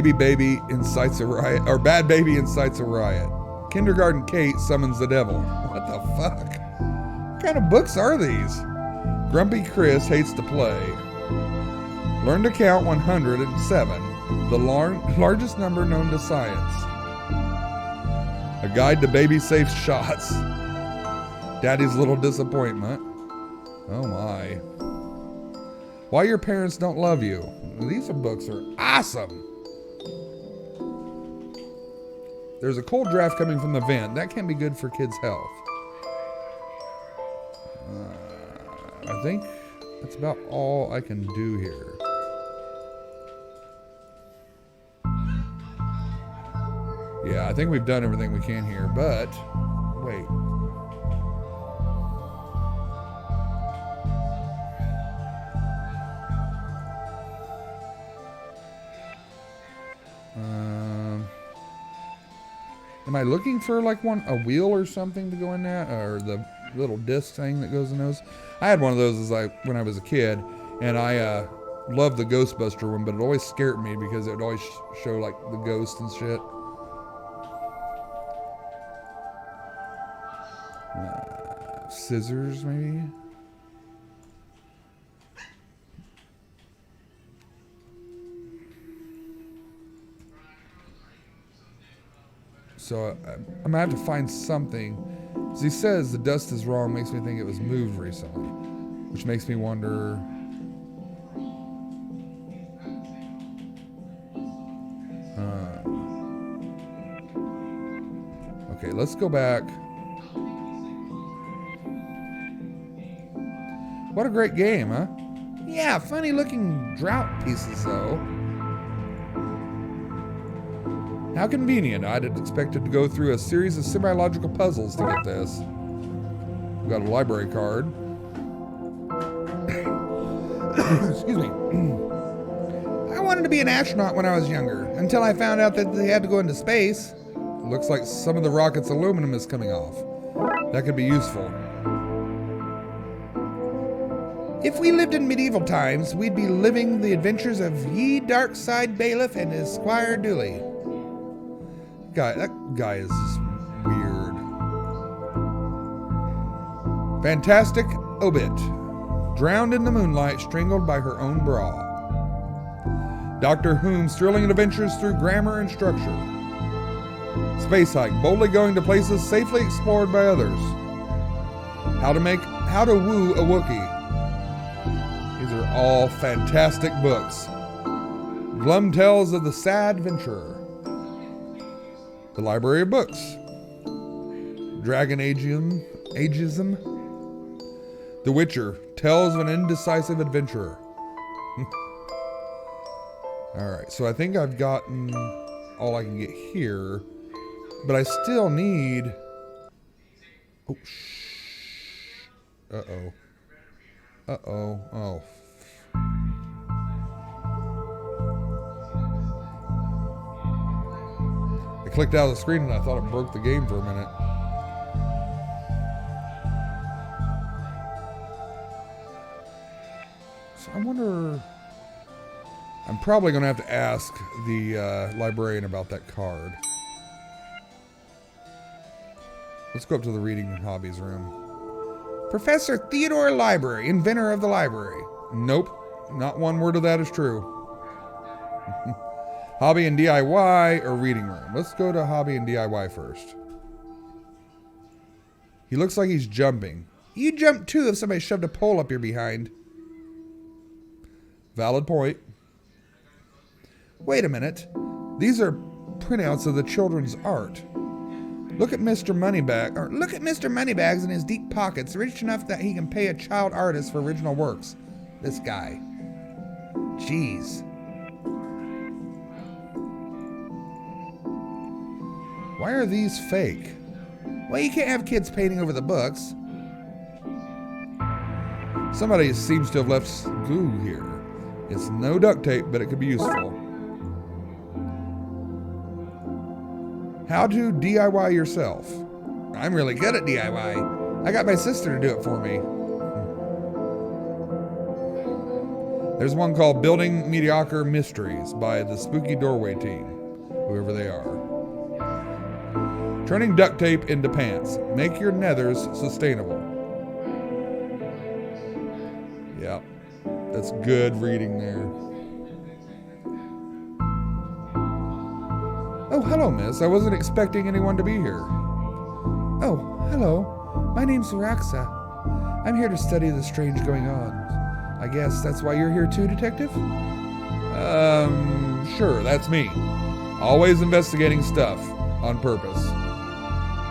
Baby incites a riot, or Bad Baby incites a riot. Kindergarten Kate summons the devil. What the fuck? What kind of books are these? Grumpy Chris hates to play. Learn to count 107, the largest number known to science. A guide to baby safe shots. Daddy's little disappointment. Oh my. Why your parents don't love you. These books are awesome. There's a cold draft coming from the vent. That can be good for kids' health. I think that's about all I can do here. Yeah, I think we've done everything we can here, but wait. Am I looking for like a wheel or something to go in that, or the little disc thing that goes in those? I had one of those when I was a kid, and I loved the Ghostbuster one, but it always scared me because it would always show like the ghost and shit. Scissors, maybe? So I'm gonna have to find something. As he says, the dust is wrong, makes me think it was moved recently, which makes me wonder. Okay, let's go back. What a great game, huh? Yeah, funny looking drought pieces though. How convenient. I'd have expected to go through a series of semi-logical puzzles to get this. We've got a library card. Excuse me. I wanted to be an astronaut when I was younger, until I found out that they had to go into space. Looks like some of the rocket's aluminum is coming off. That could be useful. If we lived in medieval times, we'd be living the adventures of ye Darkside bailiff and his squire Dooley. That guy is just weird. Fantastic obit. Drowned in the moonlight, strangled by her own bra. Dr. Whom's thrilling adventures through grammar and structure. Space hike, boldly going to places safely explored by others. How to woo a Wookiee. These are all fantastic books. Glum Tales of the Sad Venturer. The Library of Books. Dragon Ageism. The Witcher. Tales of an Indecisive Adventurer. Alright, so I think I've gotten all I can get here. But I still need... Oh, shh. Uh-oh. Uh-oh. Oh. I clicked out of the screen and I thought it broke the game for a minute. So I wonder... I'm probably going to have to ask the librarian about that card. Let's go up to the reading hobbies room. Professor Theodore Library, inventor of the library. Nope, not one word of that is true. Hobby and DIY or reading room? Let's go to hobby and DIY first. He looks like he's jumping. You'd jump too if somebody shoved a pole up your behind. Valid point. Wait a minute. These are printouts of the children's art. Look at Mr. Moneybags in his deep pockets, rich enough that he can pay a child artist for original works. This guy. Jeez. Why are these fake? Well, you can't have kids painting over the books. Somebody seems to have left glue here. It's no duct tape, but it could be useful. How to DIY yourself. I'm really good at DIY. I got my sister to do it for me. There's one called Building Mediocre Mysteries by the Spooky Doorway team, whoever they are. Turning duct tape into pants. Make your nethers sustainable. Yeah, that's good reading there. Oh, hello, miss. I wasn't expecting anyone to be here. Oh, hello. My name's Roxa. I'm here to study the strange going on. I guess that's why you're here too, detective? Sure, that's me. Always investigating stuff on purpose.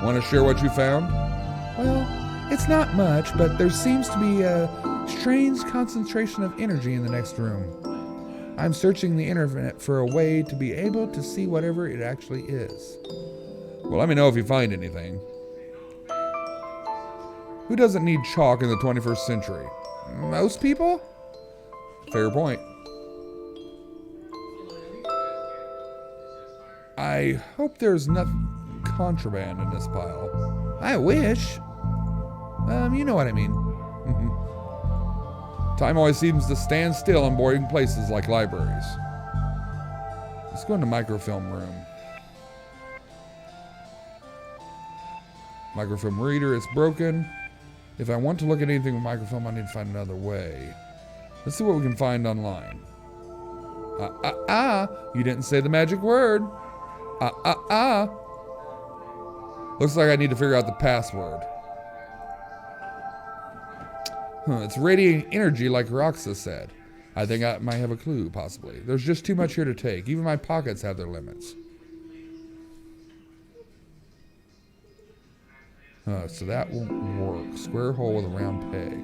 Want to share what you found? Well, it's not much, but there seems to be a strange concentration of energy in the next room. I'm searching the internet for a way to be able to see whatever it actually is. Well, let me know if you find anything. Who doesn't need chalk in the 21st century? Most people? Fair point. I hope there's nothing contraband in this pile. I wish. You know what I mean. Time always seems to stand still in boring places like libraries. Let's go into microfilm room. Microfilm reader, it's broken. If I want to look at anything with microfilm, I need to find another way. Let's see what we can find online. You didn't say the magic word. Looks like I need to figure out the password. It's radiating energy like Roxa said. I think I might have a clue, possibly. There's just too much here to take. Even my pockets have their limits. So that won't work. Square hole with a round peg.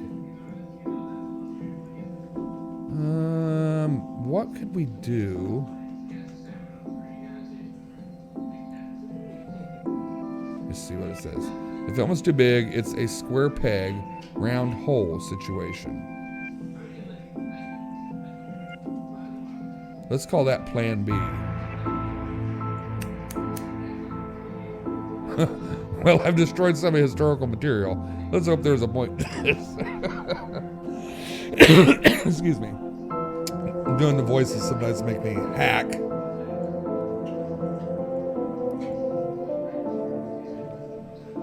What could we do? Let's see what it says. If the film is too big, it's a square peg, round hole situation. Let's call that Plan B. Well, I've destroyed some historical material. Let's hope there's a point to this. Excuse me. Doing the voices sometimes make me hack.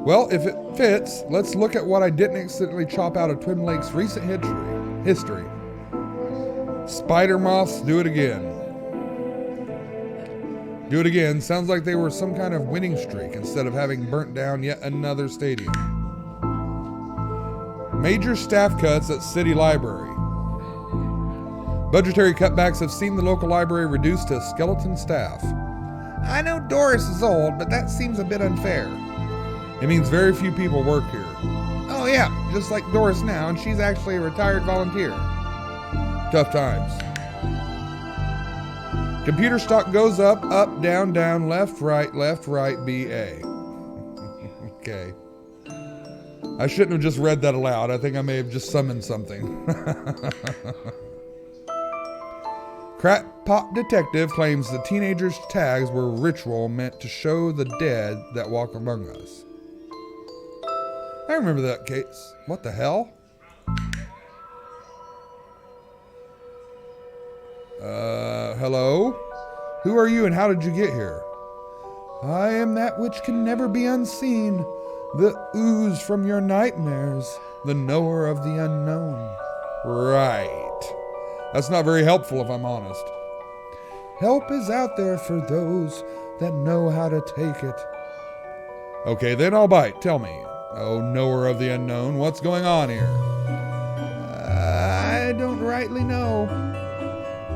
Well, if it fits, let's look at what I didn't accidentally chop out of Twin Lakes' recent history. Spider moths do it again. Do it again. Sounds like they were some kind of winning streak instead of having burnt down yet another stadium. Major staff cuts at City Library. Budgetary cutbacks have seen the local library reduced to skeleton staff. I know Doris is old, but that seems a bit unfair. It means very few people work here. Oh yeah, just like Doris now, and she's actually a retired volunteer. Tough times. Computer stock goes up, up, down, down, left, right, BA. Okay. I shouldn't have just read that aloud. I think I may have just summoned something. Crackpot detective claims the teenagers' tags were ritual meant to show the dead that walk among us. I remember that case. What the hell? Hello? Who are you and how did you get here? I am that which can never be unseen, the ooze from your nightmares, the knower of the unknown. Right. That's not very helpful if I'm honest. Help is out there for those that know how to take it. Okay, then I'll bite. Tell me. Oh, knower of the unknown, what's going on here? I don't rightly know.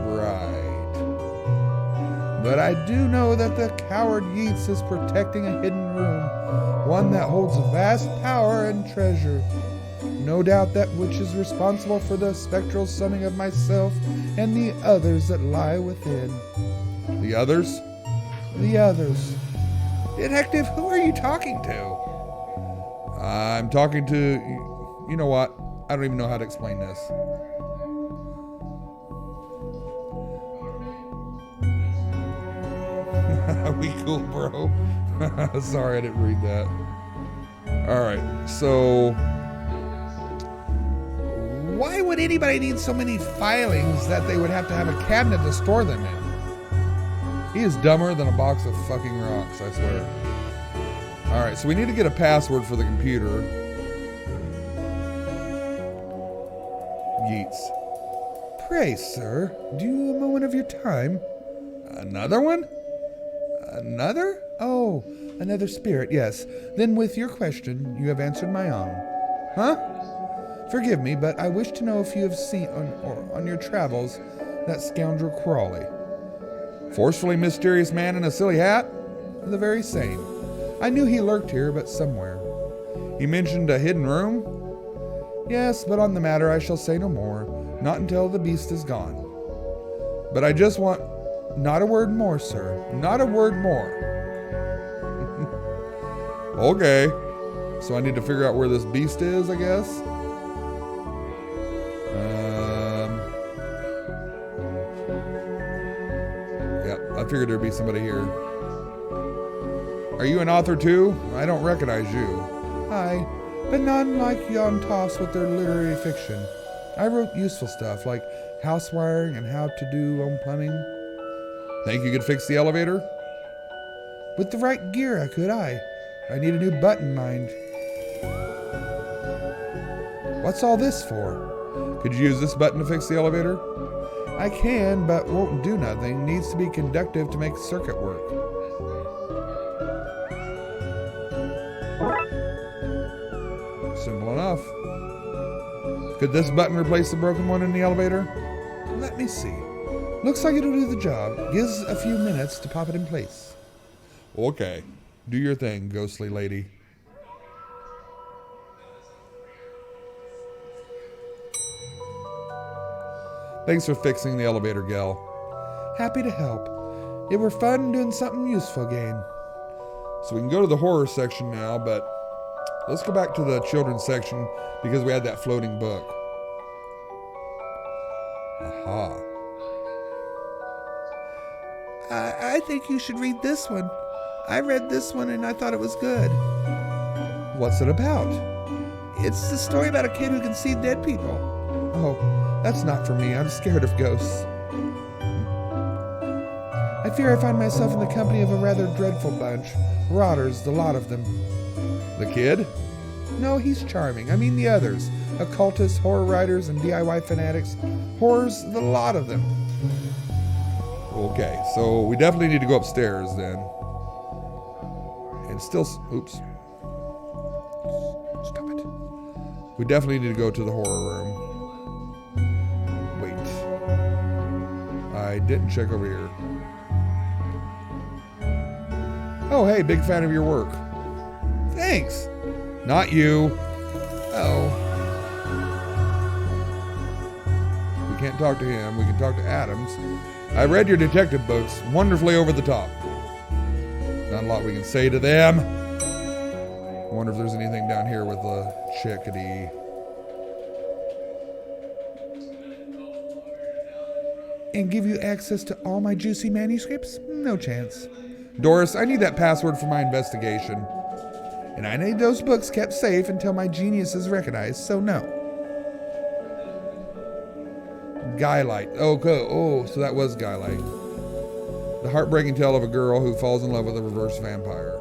Right. But I do know that the coward Yeats is protecting a hidden room, one that holds vast power and treasure. No doubt that which is responsible for the spectral summing of myself and the others that lie within. The others? The others. Detective, who are you talking to? I'm talking to... You know what? I don't even know how to explain this. We cool, bro? Sorry, I didn't read that. Alright, so... Why would anybody needs so many filings that they would have to have a cabinet to store them in? He is dumber than a box of fucking rocks, I swear. Alright, so we need to get a password for the computer. Yeats. Pray, sir, do you a moment of your time? Another one? Another? Oh, another spirit, yes. Then with your question, you have answered my own. Huh? Forgive me, but I wish to know if you have seen on your travels that scoundrel Crawley. Forcefully mysterious man in a silly hat? The very same. I knew he lurked here, but somewhere. He mentioned a hidden room? Yes, but on the matter I shall say no more, not until the beast is gone. But I just want... Not a word more, sir. Not a word more. Okay. So I need to figure out where this beast is, I guess. Yep, I figured there'd be somebody here. Are you an author too? I don't recognize you. Hi, but none like yon toss with their literary fiction. I wrote useful stuff like house wiring and how to do home plumbing. Think you could fix the elevator? With the right gear, I could. I need a new button, mind. What's all this for? Could you use this button to fix the elevator? I can, but won't do nothing. Needs to be conductive to make the circuit work. Simple enough. Could this button replace the broken one in the elevator? Let me see. Looks like it'll do the job. Gives a few minutes to pop it in place. Okay. Do your thing, ghostly lady. Thanks for fixing the elevator, gal. Happy to help. It were fun doing something useful again. So we can go to the horror section now, but let's go back to the children's section because we had that floating book. Aha. I think you should read this one. I read this one and I thought it was good. What's it about? It's the story about a kid who can see dead people. Oh, that's not for me. I'm scared of ghosts. I fear I find myself in the company of a rather dreadful bunch. Rotters, the lot of them. The kid? No, he's charming. I mean the others. Occultists, horror writers, and DIY fanatics. Horrors, the lot of them. Okay, so we definitely need to go upstairs then. And still, oops. Stop it. We definitely need to go to the horror room. Wait. I didn't check over here. Oh, hey, big fan of your work. Thanks. Not you. Oh. We can't talk to him. We can talk to Adams. I read your detective books. Wonderfully over the top. Not a lot we can say to them. I wonder if there's anything down here with the chickadee. And give you access to all my juicy manuscripts? No chance. Doris, I need that password for my investigation. And I need those books kept safe until my genius is recognized, so no. Guylight. Oh, so that was Guylight. The heartbreaking tale of a girl who falls in love with a reverse vampire.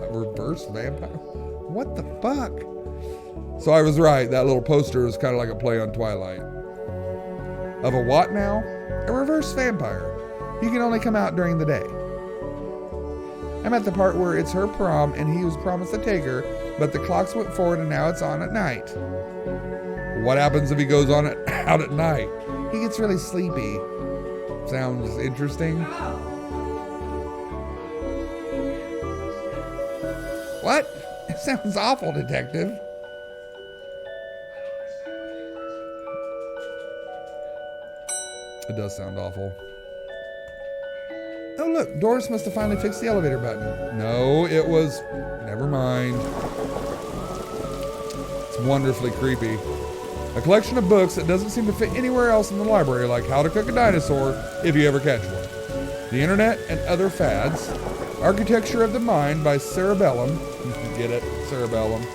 A reverse vampire? What the fuck? So I was right. That little poster is kind of like a play on Twilight. Of a what now? A reverse vampire. He can only come out during the day. I'm at the part where it's her prom and he was promised to take her, but the clocks went forward and now it's on at night. What happens if he goes on it out at night? He gets really sleepy. Sounds interesting. What? It sounds awful, detective. It does sound awful. Oh look, Doris must have finally fixed the elevator button. No, it was... Never mind. It's wonderfully creepy. A collection of books that doesn't seem to fit anywhere else in the library, like How to Cook a Dinosaur, if you ever catch one. The Internet and Other Fads. Architecture of the Mind by Cerebellum. You can get it, Cerebellum.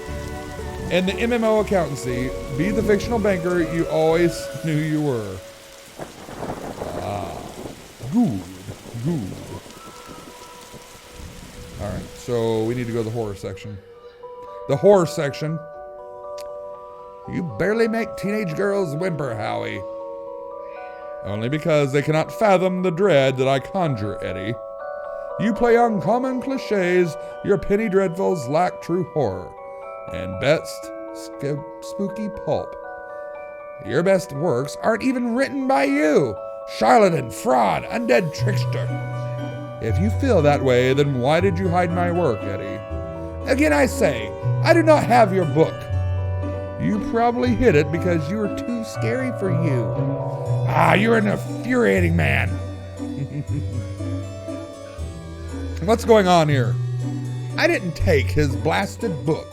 In the MMO accountancy, be the fictional banker you always knew you were. Good. Alright, so we need to go to the horror section. The horror section. You barely make teenage girls whimper, Howie. Only because they cannot fathom the dread that I conjure, Eddie. You play on common cliches, your penny dreadfuls lack true horror. And best, spooky pulp. Your best works aren't even written by you. Charlatan, fraud, undead trickster. If you feel that way, then why did you hide my work, Eddie? Again I say, I do not have your book. You probably hid it because you were too scary for you. You're an infuriating man. What's going on here? I didn't take his blasted book.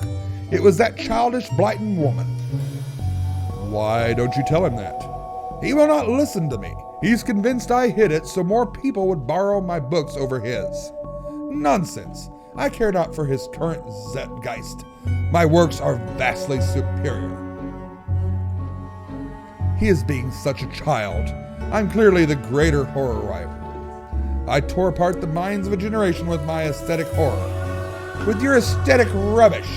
It was that childish, blighting woman. Why don't you tell him that? He will not listen to me. He's convinced I hid it so more people would borrow my books over his. Nonsense. I care not for his current zeitgeist. My works are vastly superior. He is being such a child. I'm clearly the greater horror writer. I tore apart the minds of a generation with my aesthetic horror. With your aesthetic rubbish.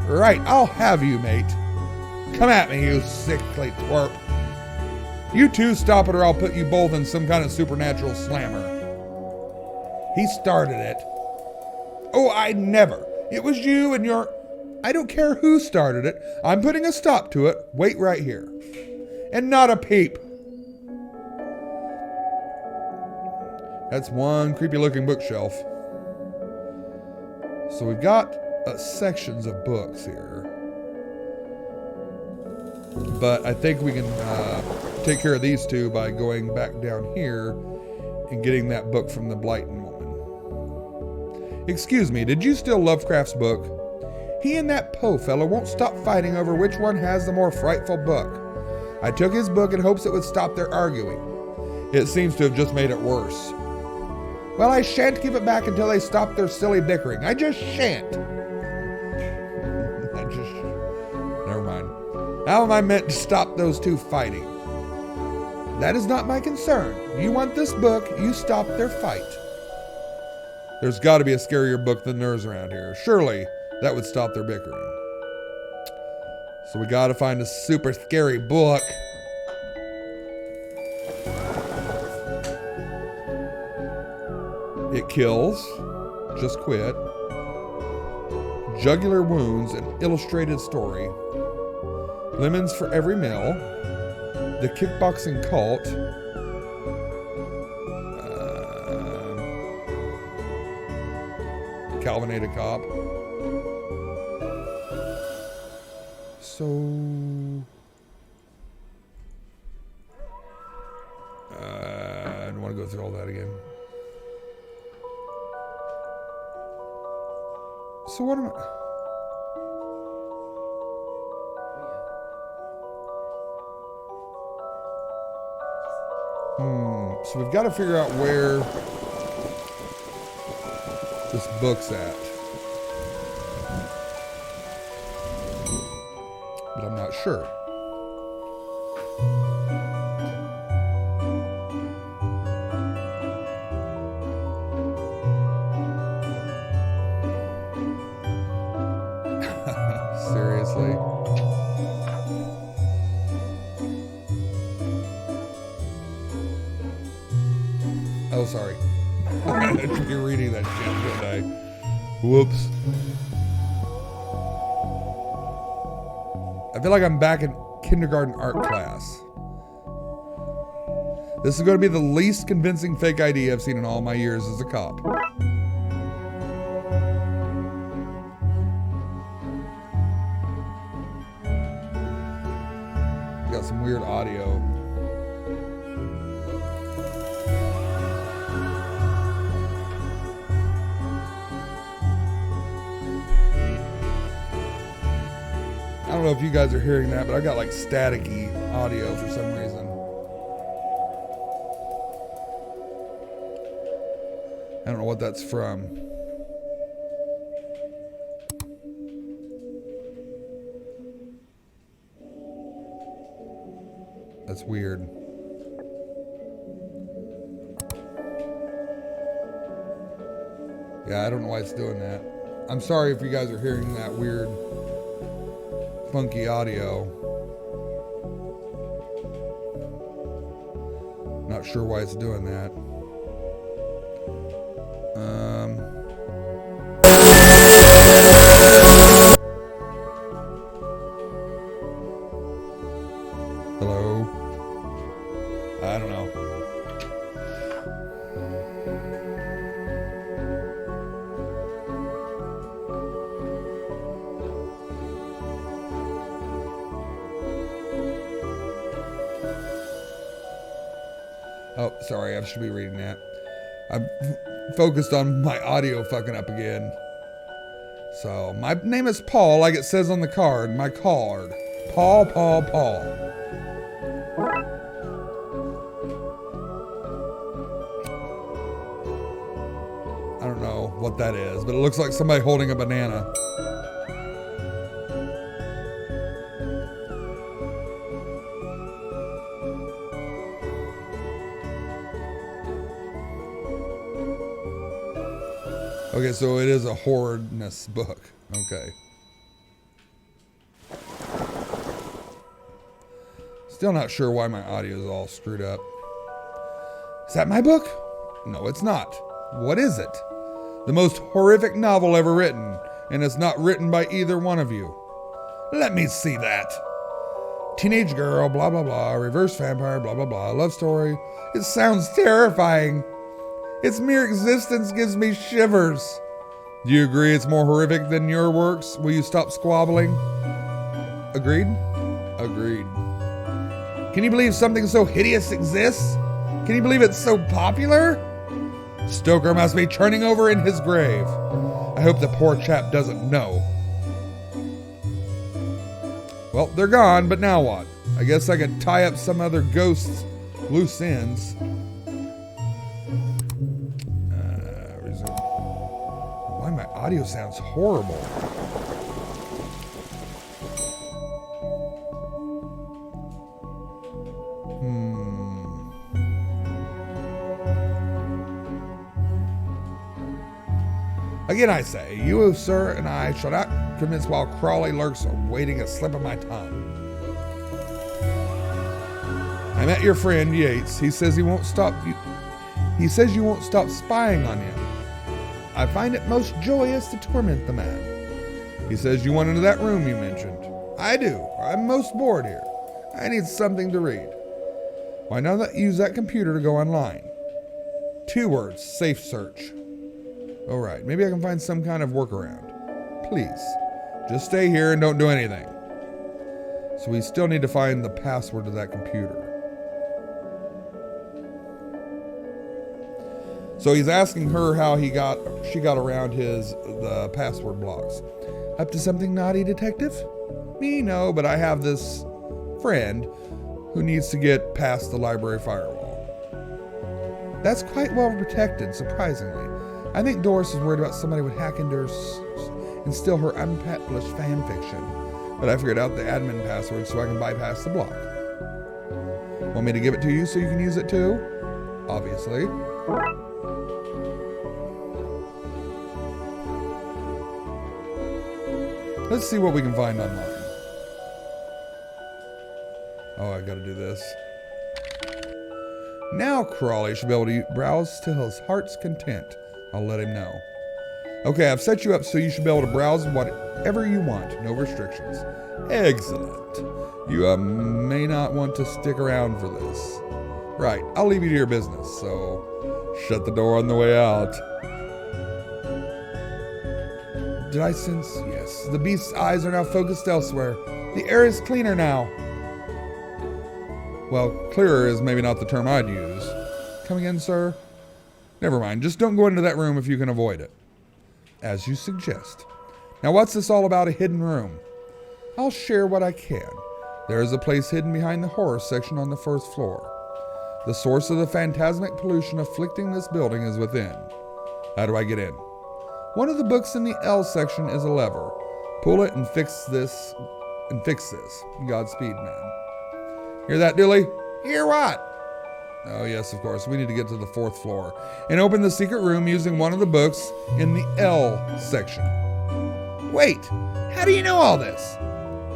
Right, I'll have you, mate. Come at me, you sickly twerp. You two stop it or I'll put you both in some kind of supernatural slammer. He started it. Oh, I never. It was you and your... I don't care who started it. I'm putting a stop to it. Wait right here. And not a peep. That's one creepy looking bookshelf. So we've got sections of books here. But I think we can take care of these two by going back down here and getting that book from the Blighton woman. Excuse me, did you steal Lovecraft's book? He and that Poe fellow won't stop fighting over which one has the more frightful book. I took his book in hopes it would stop their arguing. It seems to have just made it worse. Well, I shan't give it back until they stop their silly bickering. I just shan't. Never mind. How am I meant to stop those two fighting? That is not my concern. You want this book, you stop their fight. There's got to be a scarier book than theirs around here. Surely that would stop their bickering. So we got to find a super scary book. It kills. Just quit. Jugular wounds, an illustrated story. Lemons for every meal. The kickboxing cult. Calvinated cop. So... I don't want to go through all that again. So what am I... So we've got to figure out where this book's at. But I'm not sure. Seriously? Oh, sorry. You're reading that shit, didn't I? Whoops. I feel like I'm back in kindergarten art class. This is going to be the least convincing fake ID I've seen in all my years as a cop. Got some weird audio. I don't know if you guys are hearing that, but I got like staticky audio for some reason. I don't know what that's from. That's weird. Yeah, I don't know why it's doing that. I'm sorry if you guys are hearing that weird, funky audio. Not sure why it's doing that. Hello? I don't know. Oh, sorry, I should be reading that. I'm focused on my audio fucking up again. So, my name is Paul, like it says on the card, my card. Paul. I don't know what that is, but it looks like somebody holding a banana. Okay, so it is a horrorness book. Okay. Still not sure why my audio is all screwed up. Is that my book? No, it's not. What is it? The most horrific novel ever written, and it's not written by either one of you. Let me see that. Teenage girl, blah, blah, blah, reverse vampire, blah, blah, blah, love story. It sounds terrifying. Its mere existence gives me shivers. Do you agree it's more horrific than your works? Will you stop squabbling? Agreed? Agreed. Can you believe something so hideous exists? Can you believe it's so popular? Stoker must be turning over in his grave. I hope the poor chap doesn't know. Well, they're gone, but now what? I guess I could tie up some other ghost's loose ends. Resume. Why my audio sounds horrible? Again I say, you, sir, and I shall not commence while Crawley lurks awaiting a slip of my tongue. I met your friend Yates. He says you won't stop spying on him. I find it most joyous to torment the man. He says you went into that room you mentioned. I do. I'm most bored here. I need something to read. Why not use that computer to go online? 2 words, safe search. All right, maybe I can find some kind of workaround. Please, just stay here and don't do anything. So we still need to find the password to that computer. So he's asking her how she got around the password blocks. Up to something naughty, detective? Me, no, but I have this friend who needs to get past the library firewall. That's quite well protected, surprisingly. I think Doris is worried about somebody would hack into her and steal her unpublished fan fiction. But I figured out the admin password so I can bypass the block. Want me to give it to you so you can use it too? Obviously. Let's see what we can find online. Oh, I gotta do this. Now Crawley should be able to browse to his heart's content. I'll let him know. Okay, I've set you up so you should be able to browse whatever you want. No restrictions. Excellent. You may not want to stick around for this. Right, I'll leave you to your business, so shut the door on the way out. Did I sense? Yes. The beast's eyes are now focused elsewhere. The air is cleaner now. Well, clearer is maybe not the term I'd use. Come again, sir? Never mind, just don't go into that room if you can avoid it. As you suggest. Now what's this all about, a hidden room? I'll share what I can. There is a place hidden behind the horror section on the 1st floor. The source of the phantasmic pollution afflicting this building is within. How do I get in? One of the books in the L section is a lever. Pull it and fix this. Godspeed, man. Hear that, Dilly? Hear what? Oh, yes, of course. We need to get to the 4th floor and open the secret room using one of the books in the L section. Wait, how do you know all this?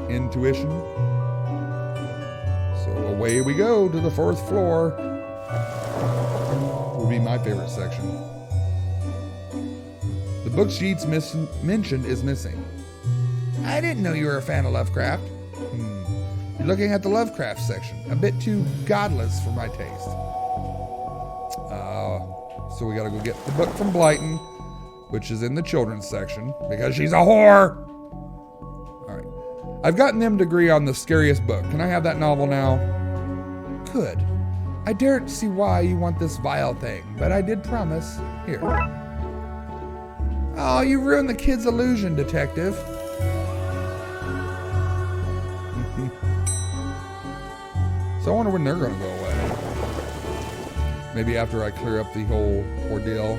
Intuition. So away we go to the 4th floor. Would be my favorite section. The book sheets mentioned is missing. I didn't know you were a fan of Lovecraft. You're looking at the Lovecraft section. A bit too godless for my taste. So we gotta go get the book from Blyton, which is in the children's section, because she's a whore. Alright. I've gotten them to agree on the scariest book. Can I have that novel now? Good. I daren't see why you want this vile thing, but I did promise. Here. Oh, you ruined the kid's illusion, detective. So I wonder when they're going to go away. Maybe after I clear up the whole ordeal.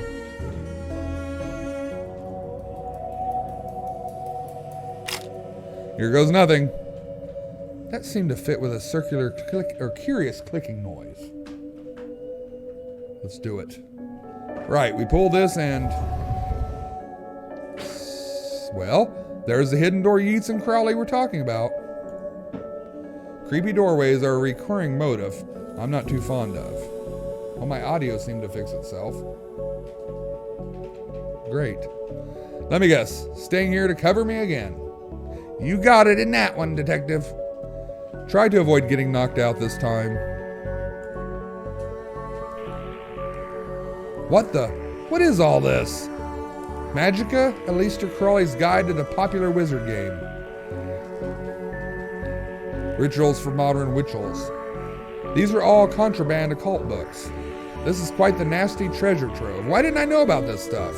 Here goes nothing. That seemed to fit with a circular click or curious clicking noise. Let's do it. Right, we pull this and... Well, there's the hidden door Yeats and Crowley were talking about. Creepy doorways are a recurring motif I'm not too fond of. Well, my audio seemed to fix itself. Great. Let me guess. Staying here to cover me again. You got it in that one, detective. Try to avoid getting knocked out this time. What is all this? Magica? Aleister Crowley's Guide to the Popular Wizard Game. Rituals for Modern Witchels. These are all contraband occult books. This is quite the nasty treasure trove. Why didn't I know about this stuff?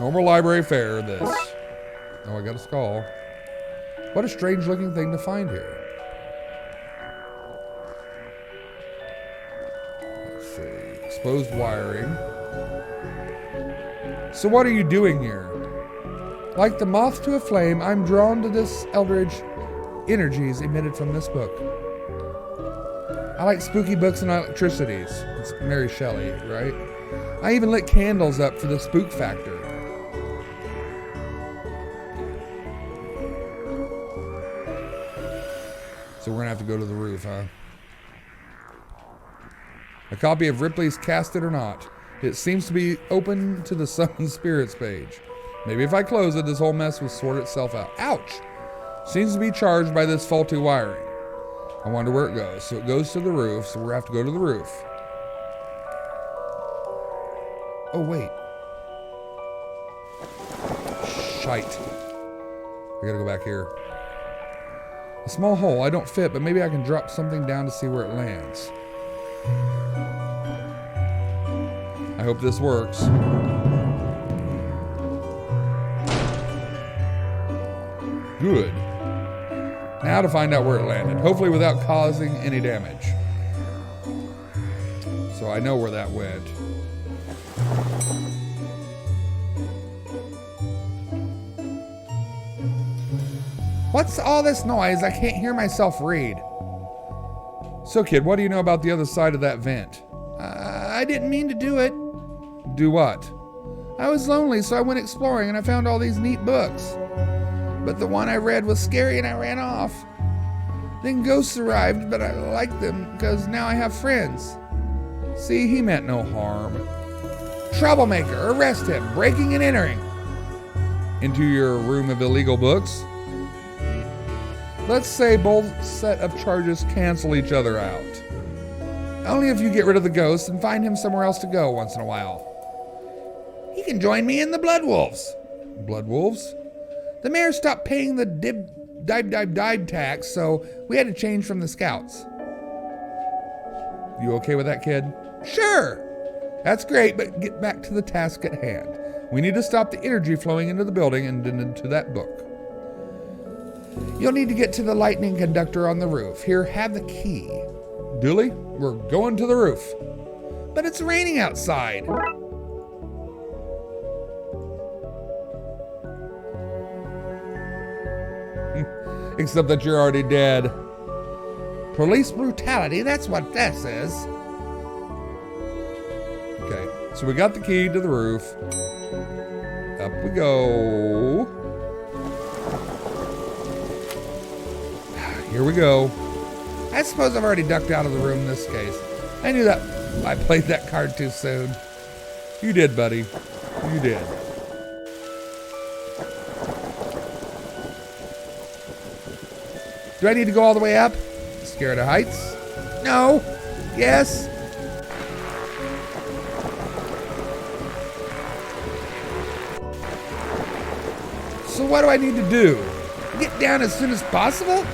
Normal library fare, this. Oh, I got a skull. What a strange looking thing to find here. Let's see. Exposed wiring. So what are you doing here? Like the moth to a flame, I'm drawn to this eldritch energies emitted from this book. I like spooky books and electricities. It's Mary Shelley, right? I even lit candles up for the spook factor. So we're gonna have to go to the roof, huh? A copy of Ripley's Cast It or Not. It seems to be open to the Summoned Spirits page. Maybe if I close it, this whole mess will sort itself out. Ouch! Seems to be charged by this faulty wiring. I wonder where it goes. So it goes to the roof, so we'll have to go to the roof. Oh, wait. Shite. I gotta go back here. A small hole. I don't fit, but maybe I can drop something down to see where it lands. I hope this works. Good. Now to find out where it landed. Hopefully without causing any damage. So I know where that went. What's all this noise? I can't hear myself read. So kid, what do you know about the other side of that vent? I didn't mean to do it. Do what? I was lonely, so I went exploring and I found all these neat books. But the one I read was scary and I ran off. Then ghosts arrived, but I liked them because now I have friends. See, he meant no harm. Troublemaker, arrest him, breaking and entering. Into your room of illegal books? Let's say both set of charges cancel each other out. Only if you get rid of the ghost and find him somewhere else to go once in a while. He can join me in the Blood Wolves. Blood Wolves? The mayor stopped paying the dibe tax, so we had to change from the scouts. You okay with that, kid? Sure. That's great, but get back to the task at hand. We need to stop the energy flowing into the building and into that book. You'll need to get to the lightning conductor on the roof. Here, have the key. Dooley, we're going to the roof. But it's raining outside. Except that you're already dead. Police brutality, that's what that says. Okay, so we got the key to the roof. Up we go. Here we go. I suppose I've already ducked out of the room in this case. I knew that I played that card too soon. You did, buddy. You did. Do I need to go all the way up? Scared of heights? No. Yes. So what do I need to do? Get down as soon as possible?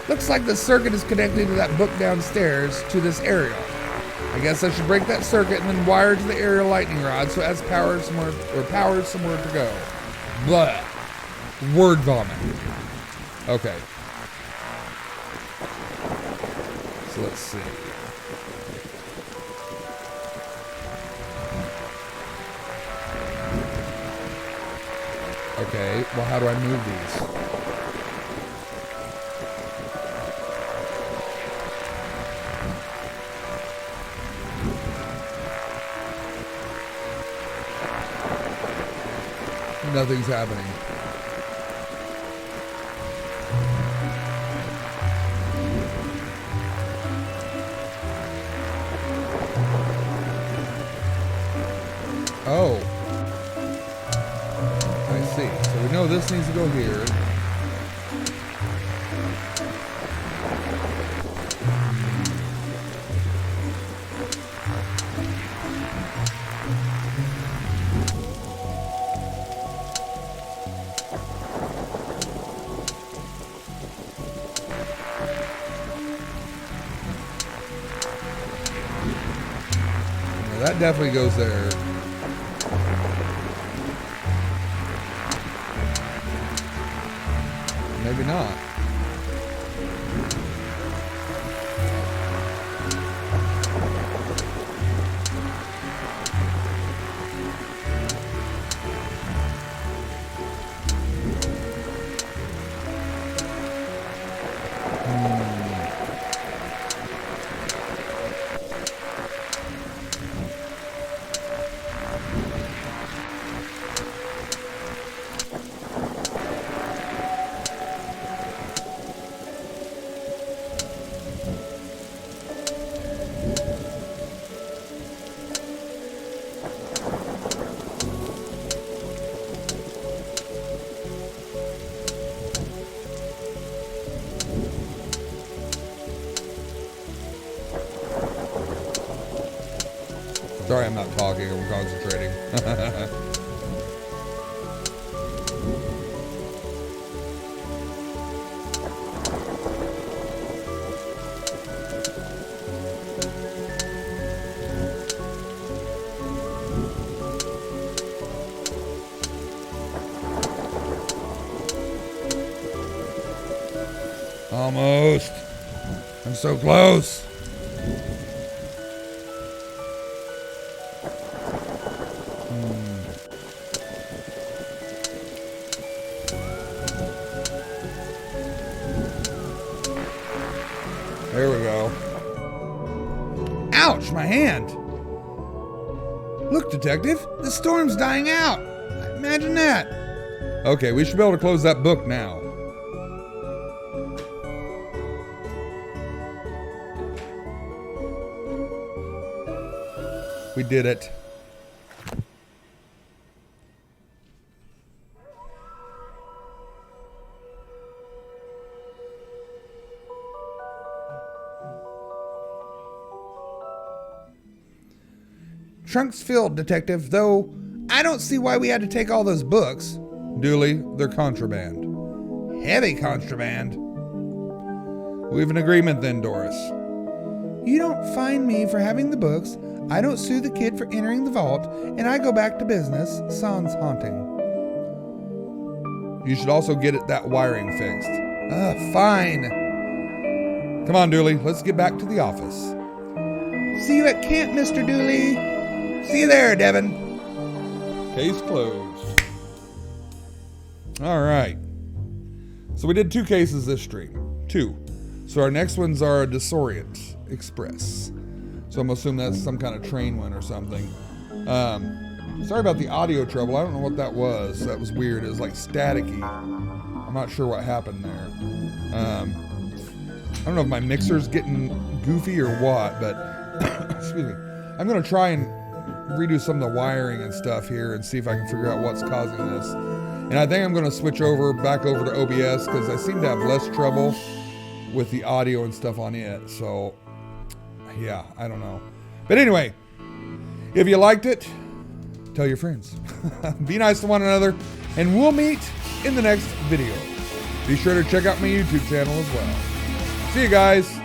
Looks like the circuit is connected to that book downstairs to this aerial. I guess I should break that circuit and then wire to the aerial lightning rod so it has power somewhere to go. Blah. Word vomit. Okay. So let's see. Okay, well, how do I move these? Nothing's happening. Oh. I see. So we know this needs to go here. That definitely goes there. Maybe not. Sorry, I'm not talking. I'm concentrating. Almost. I'm so close. There we go. Ouch, my hand. Look, detective, the storm's dying out. Imagine that. Okay, we should be able to close that book now. We did it. Trunk's filled, detective, though I don't see why we had to take all those books. Dooley, they're contraband. Heavy contraband. We have an agreement then, Doris. You don't fine me for having the books, I don't sue the kid for entering the vault, and I go back to business, sans haunting. You should also get that wiring fixed. Fine. Come on, Dooley, let's get back to the office. See you at camp, Mr. Dooley. See you there, Devin. Case closed. All right. So we did 2 cases this stream. 2. So our next ones are Disorient Express. So I'm assuming that's some kind of train one or something. Sorry about the audio trouble. I don't know what that was. That was weird. It was like staticky. I'm not sure what happened there. I don't know if my mixer's getting goofy or what, but excuse me. I'm going to try and redo some of the wiring and stuff here and see if I can figure out what's causing this. And I think I'm going to switch back over to OBS because I seem to have less trouble with the audio and stuff on it. So yeah, I don't know. But anyway, if you liked it, tell your friends. Be nice to one another, and we'll meet in the next video. Be sure to check out my YouTube channel as well. See you guys.